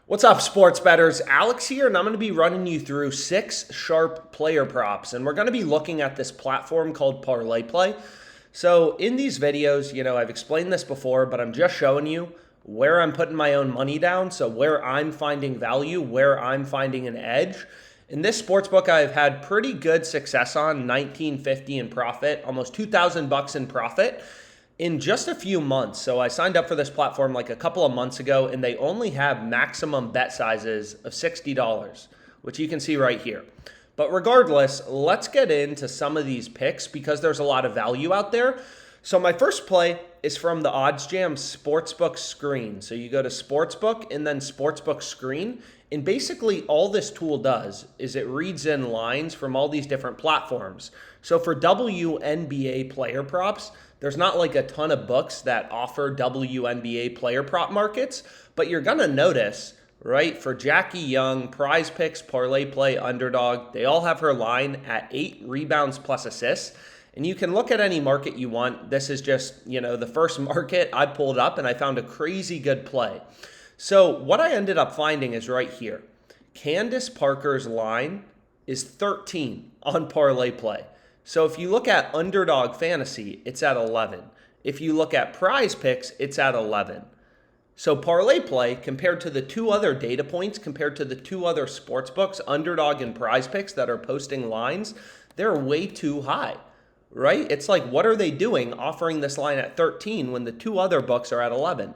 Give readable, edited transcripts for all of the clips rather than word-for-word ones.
What's up, sports bettors? Alex here, and I'm going to be running you through 6 sharp player props. And we're going to be looking at this platform called Parlay Play. So, in these videos, I've explained this before, but I'm just showing you where I'm putting my own money down. So, where I'm finding value, where I'm finding an edge. In this sportsbook, I've had pretty good success on $19.50 in profit, almost $2,000 in profit in just a few months. So I signed up for this platform like a couple of months ago, and they only have maximum bet sizes of $60, which you can see right here. But regardless, let's get into some of these picks because there's a lot of value out there. So my first play is from the OddsJam Sportsbook screen. So you go to Sportsbook and then Sportsbook screen. And basically all this tool does is it reads in lines from all these different platforms. So for WNBA player props, there's not like a ton of books that offer WNBA player prop markets, but you're going to notice, right, for Jackie Young, Prize Picks, Parlay Play, Underdog, they all have her line at 8 rebounds plus assists. And you can look at any market you want. This is just, the first market I pulled up and I found a crazy good play. So what I ended up finding is right here. Candace Parker's line is 13 on Parlay Play. So if you look at Underdog Fantasy, it's at 11. If you look at Prize Picks, it's at 11. So Parlay Play, compared to the two other data points, compared to the two other sports books, Underdog and Prize Picks that are posting lines, they're way too high, right? It's like, what are they doing offering this line at 13 when the two other books are at 11?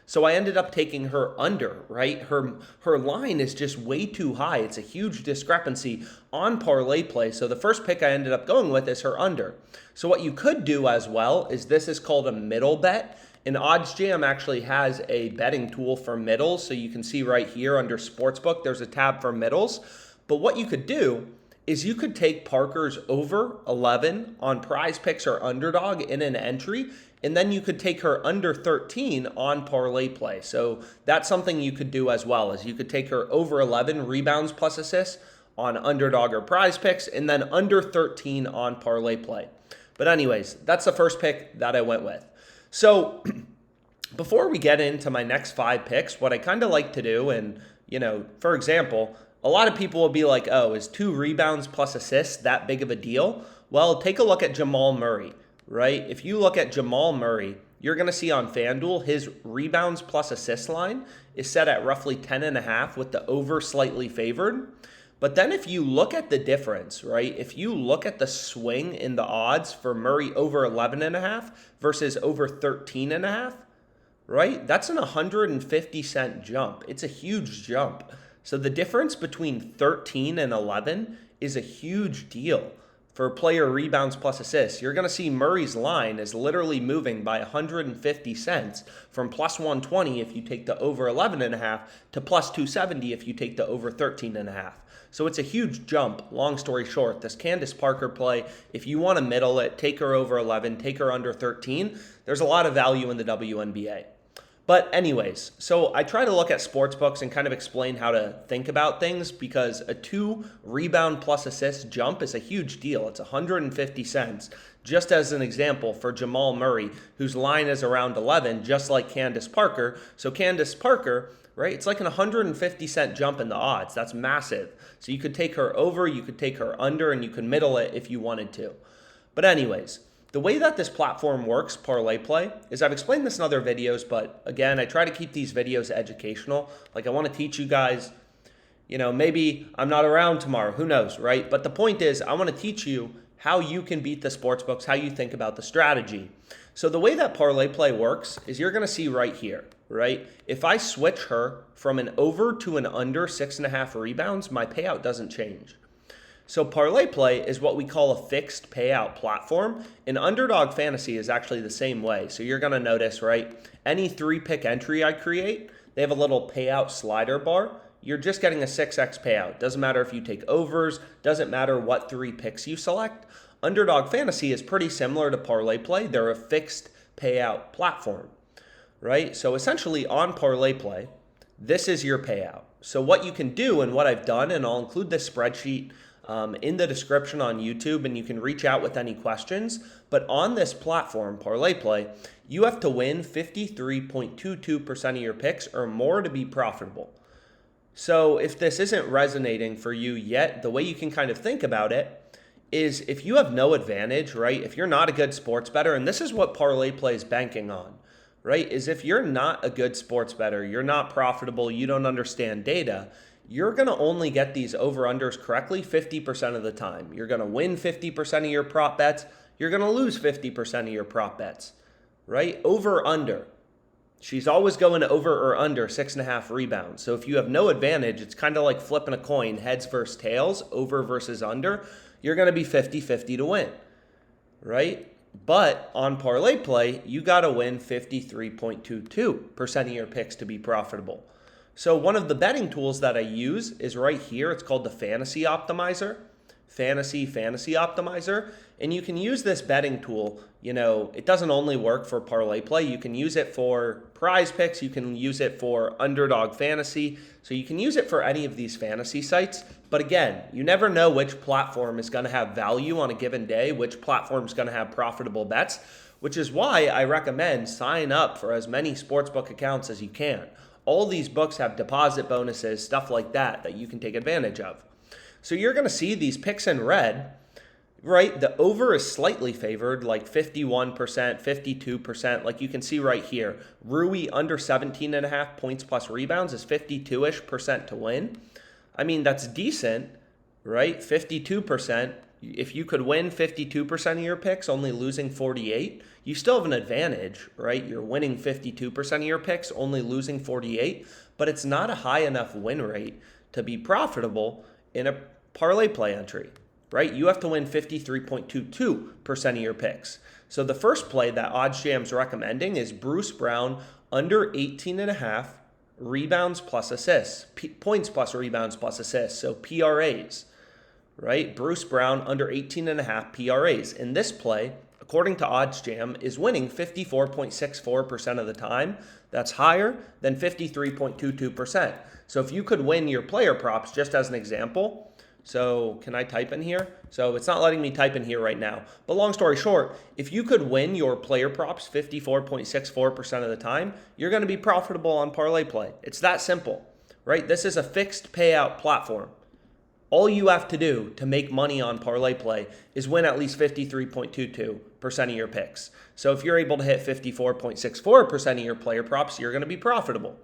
So I ended up taking her under, right? Her line is just way too high. It's a huge discrepancy on Parlay Play. So the first pick I ended up going with is her under. So what you could do as well is this is called a middle bet. And OddsJam actually has a betting tool for middles. So you can see right here under Sportsbook, there's a tab for middles. But what you could do is you could take Parker's over 11 on Prize Picks or Underdog in an entry, and then you could take her under 13 on Parlay Play. So that's something you could do as well, is you could take her over 11 rebounds plus assists on Underdog or Prize Picks, and then under 13 on Parlay Play. But anyways, that's the first pick that I went with. So before we get into my next 5 picks, what I kind of like to do, and for example, a lot of people will be like, oh, is 2 rebounds plus assists that big of a deal? Well, take a look at Jamal Murray, right? If you look at Jamal Murray, you're going to see on FanDuel, his rebounds plus assist line is set at roughly 10.5 with the over slightly favored. But then if you look at the difference, right? If you look at the swing in the odds for Murray over 11.5 versus over 13.5, right? That's an 150-cent jump. It's a huge jump. So the difference between 13 and 11 is a huge deal for player rebounds plus assists. You're going to see Murray's line is literally moving by 150 cents from plus 120 if you take the over 11.5 to plus 270 if you take the over 13.5. So it's a huge jump. Long story short, this Candace Parker play, if you want to middle it, take her over 11, take her under 13, there's a lot of value in the WNBA. But anyways, so I try to look at sports books and kind of explain how to think about things because a 2 rebound plus assist jump is a huge deal. It's 150 cents. Just as an example for Jamal Murray, whose line is around 11, just like Candace Parker. So Candace Parker, right, it's like an 150-cent jump in the odds. That's massive. So you could take her over, you could take her under, and you could middle it if you wanted to. But anyways, the way that this platform works, Parlay Play, is I've explained this in other videos, but again, I try to keep these videos educational. Like I want to teach you guys, maybe I'm not around tomorrow, who knows, right? But the point is I want to teach you how you can beat the sports books, how you think about the strategy. So the way that Parlay Play works is you're going to see right here, right? If I switch her from an over to an under 6.5 rebounds, my payout doesn't change. So Parlay Play is what we call a fixed payout platform, and Underdog Fantasy is actually the same way. So you're going to notice, right, any 3-pick entry I create, they have a little payout slider bar. You're just getting a 6x payout. Doesn't matter if you take overs, doesn't matter what 3 picks you select. Underdog Fantasy is pretty similar to Parlay Play. They're a fixed payout platform, right? So essentially on Parlay Play, this is your payout. So what you can do and what I've done, and I'll include this spreadsheet in the description on YouTube, and you can reach out with any questions. But on this platform, Parlay Play, you have to win 53.22% of your picks or more to be profitable. So if this isn't resonating for you yet, the way you can kind of think about it is if you have no advantage, right? If you're not a good sports bettor, and this is what parlay play is banking on, right? Is if you're not a good sports bettor, you're not profitable, you don't understand data, you're going to only get these over-unders correctly 50% of the time. You're going to win 50% of your prop bets. You're going to lose 50% of your prop bets, right? Over-under. She's always going over or under 6.5 rebounds. So if you have no advantage, it's kind of like flipping a coin, heads versus tails, over versus under. You're going to be 50-50 to win, right? But on parlay play, you got to win 53.22% of your picks to be profitable. So one of the betting tools that I use is right here. It's called the Fantasy Optimizer. Fantasy Optimizer. And you can use this betting tool. You know, it doesn't only work for parlay play. You can use it for prize picks. You can use it for underdog fantasy. So you can use it for any of these fantasy sites. But again, you never know which platform is going to have value on a given day, which platform is going to have profitable bets, which is why I recommend sign up for as many sportsbook accounts as you can. All these books have deposit bonuses, stuff like that you can take advantage of. So you're going to see these picks in red, right? The over is slightly favored, like 51%, 52%. Like you can see right here, Rui under 17.5 points plus rebounds is 52-ish% to win. I mean, that's decent, right? 52%. If you could win 52% of your picks, only losing 48, you still have an advantage, right? You're winning 52% of your picks, only losing 48, but it's not a high enough win rate to be profitable in a parlay play entry, right? You have to win 53.22% of your picks. So the first play that OddsJam's recommending is Bruce Brown under 18.5 rebounds plus assists, points plus rebounds plus assists, so PRAs. Right? Bruce Brown under 18.5 PRAs. In this play, according to OddsJam, is winning 54.64% of the time. That's higher than 53.22%. So if you could win your player props, just as an example, so can I type in here? So it's not letting me type in here right now. But long story short, if you could win your player props 54.64% of the time, you're going to be profitable on parlay play. It's that simple, right? This is a fixed payout platform. All you have to do to make money on parlay play is win at least 53.22% of your picks. So if you're able to hit 54.64% of your player props, you're going to be profitable.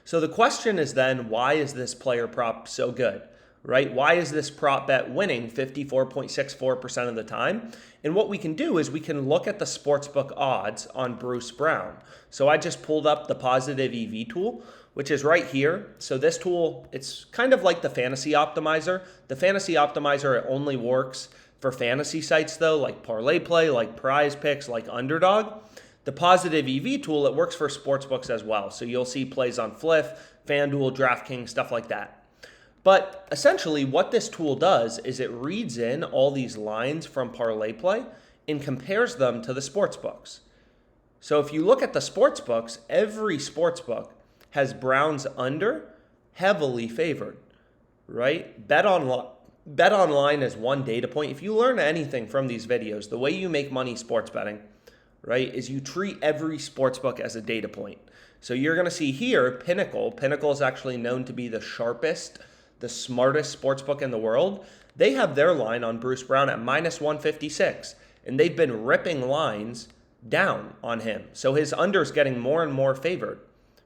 So the question is then, why is this player prop so good, right? Why is this prop bet winning 54.64% of the time? And what we can do is we can look at the sportsbook odds on Bruce Brown. So I just pulled up the Positive EV tool, which is right here. So this tool, it's kind of like the Fantasy Optimizer. The Fantasy Optimizer, it only works for fantasy sites though, like Parlay Play, like Prize Picks, like Underdog. The Positive EV tool, it works for sportsbooks as well. So you'll see plays on Fliff, FanDuel, DraftKings, stuff like that. But essentially what this tool does is it reads in all these lines from Parlay Play and compares them to the sportsbooks. So if you look at the sportsbooks, every sportsbook has Browns under heavily favored, right? Bet online is one data point. If you learn anything from these videos, the way you make money sports betting, right, is you treat every sportsbook as a data point. So you're going to see here, Pinnacle is actually known to be the sharpest, the smartest sportsbook in the world. They have their line on Bruce Brown at minus 156, and they've been ripping lines down on him. So his under's getting more and more favored.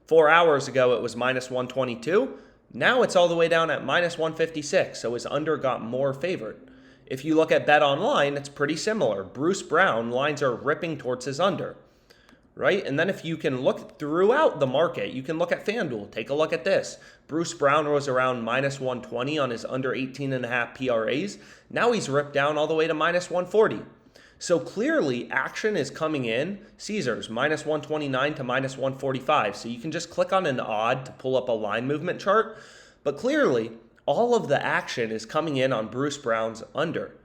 4 hours ago, it was minus 122. Now it's all the way down at minus 156. So his under got more favored. If you look at Bet Online, it's pretty similar. Bruce Brown lines are ripping towards his under, right? And then if you can look throughout the market, you can look at FanDuel. Take a look at this. Bruce Brown was around minus 120 on his under 18.5 PRAs. Now he's ripped down all the way to minus 140. So clearly action is coming in. Caesars minus 129 to minus 145. So you can just click on an odd to pull up a line movement chart. But clearly all of the action is coming in on Bruce Brown's under,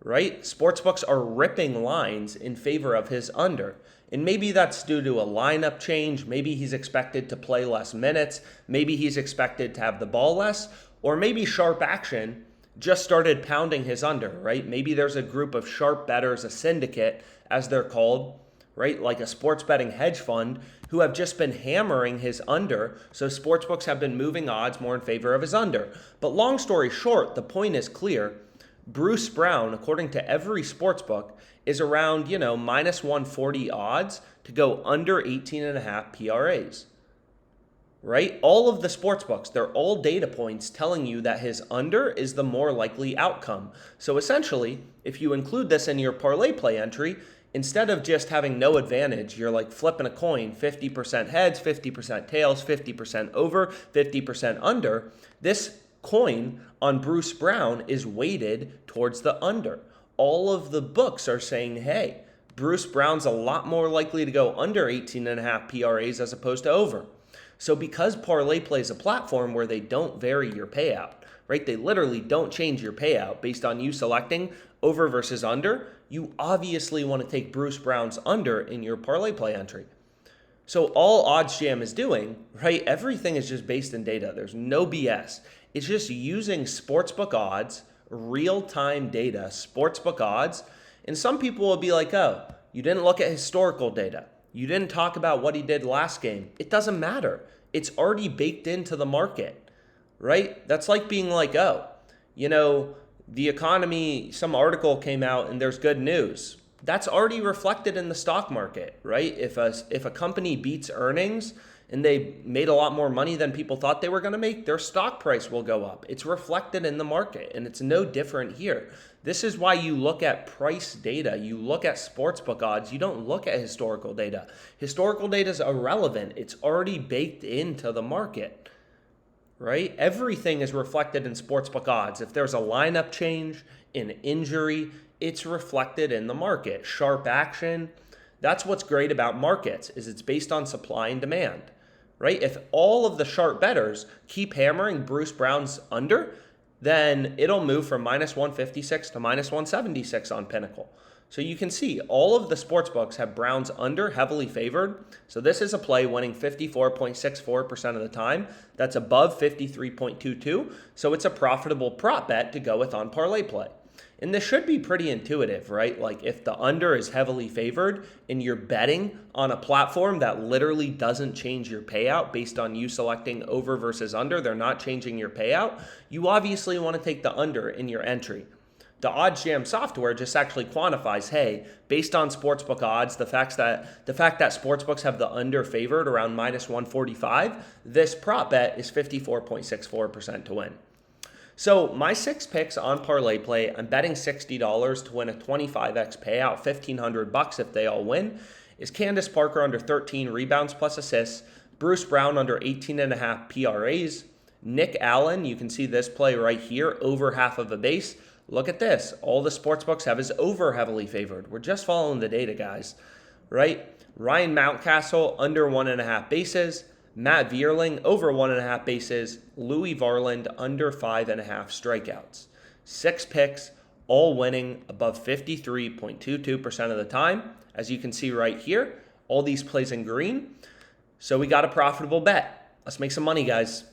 right? Sportsbooks are ripping lines in favor of his under. And maybe that's due to a lineup change. Maybe he's expected to play less minutes. Maybe he's expected to have the ball less. Or maybe sharp action just started pounding his under, right? Maybe there's a group of sharp bettors, a syndicate, as they're called, right? Like a sports betting hedge fund who have just been hammering his under. So sportsbooks have been moving odds more in favor of his under. But long story short, the point is clear. Bruce Brown, according to every sportsbook, is around, minus 140 odds to go under 18.5 PRAs. Right? All of the sports books, they're all data points telling you that his under is the more likely outcome. So essentially, if you include this in your parlay play entry, instead of just having no advantage, you're like flipping a coin, 50% heads, 50% tails, 50% over, 50% under. This coin on Bruce Brown is weighted towards the under. All of the books are saying, hey, Bruce Brown's a lot more likely to go under 18.5 PRAs as opposed to over. So because Parlay Play is a platform where they don't vary your payout, right? They literally don't change your payout based on you selecting over versus under. You obviously want to take Bruce Brown's under in your Parlay Play entry. So all OddsJam is doing, right? Everything is just based in data. There's no BS. It's just using sportsbook odds, real-time data, sportsbook odds. And some people will be like, oh, you didn't look at historical data. You didn't talk about what he did last game. It doesn't matter. It's already baked into the market, right? That's like being like, oh, the economy, some article came out and there's good news. That's already reflected in the stock market, right? If a company beats earnings and they made a lot more money than people thought they were going to make, their stock price will go up. It's reflected in the market, and it's no different here. This is why you look at price data. You look at sportsbook odds. You don't look at historical data. Historical data is irrelevant. It's already baked into the market, right? Everything is reflected in sportsbook odds. If there's a lineup change, an injury, it's reflected in the market. Sharp action. That's what's great about markets, is it's based on supply and demand, right? If all of the sharp bettors keep hammering Bruce Brown's under, then it'll move from minus 156 to minus 176 on Pinnacle. So you can see all of the sports books have Browns under heavily favored. So this is a play winning 54.64% of the time. That's above 53.22. So it's a profitable prop bet to go with on Parlay Play. And this should be pretty intuitive, right? Like if the under is heavily favored and you're betting on a platform that literally doesn't change your payout based on you selecting over versus under, they're not changing your payout, you obviously want to take the under in your entry. The OddsJam software just actually quantifies, hey, based on sportsbook odds, the fact that sportsbooks have the under favored around minus 145, this prop bet is 54.64% to win. So my 6 picks on Parlay Play, I'm betting $60 to win a 25x payout, $1,500 if they all win, is Candace Parker under 13 rebounds plus assists, Bruce Brown under 18.5 PRAs, Nick Allen, you can see this play right here, over half of a base. Look at this. All the sportsbooks have is over heavily favored. We're just following the data, guys, right? Ryan Mountcastle under 1.5 bases. Matt Vierling over 1.5 bases. Louis Varland under 5.5 strikeouts. 6 picks, all winning above 53.22% of the time. As you can see right here, all these plays in green. So we got a profitable bet. Let's make some money, guys.